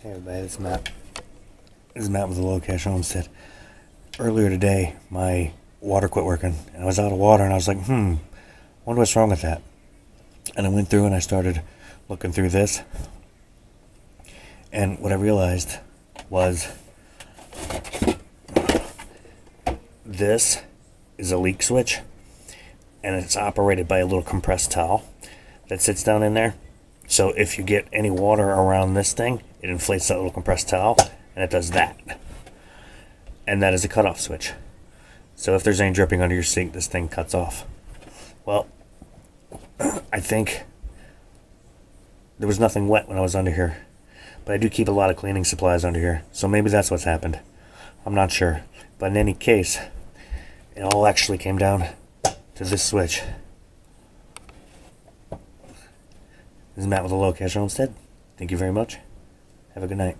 Hey everybody, this is Matt. This is Matt with the Low Cash Homestead. Earlier today, my water quit working, and I was out of water, and I was like, wonder what's wrong with that. And I went through and I started looking through this, and what I realized was this is a leak switch, and it's operated by a little compressed towel that sits down in there. So if you get any water around this thing, it inflates that little compressed towel, and it does that. And that is a cutoff switch. So if there's any dripping under your sink, this thing cuts off. Well, I think there was nothing wet when I was under here, but I do keep a lot of cleaning supplies under here, so maybe that's what's happened. I'm not sure. But in any case, it all actually came down to this switch. This is Matt with the Low Cash Homestead. Thank you very much. Have a good night.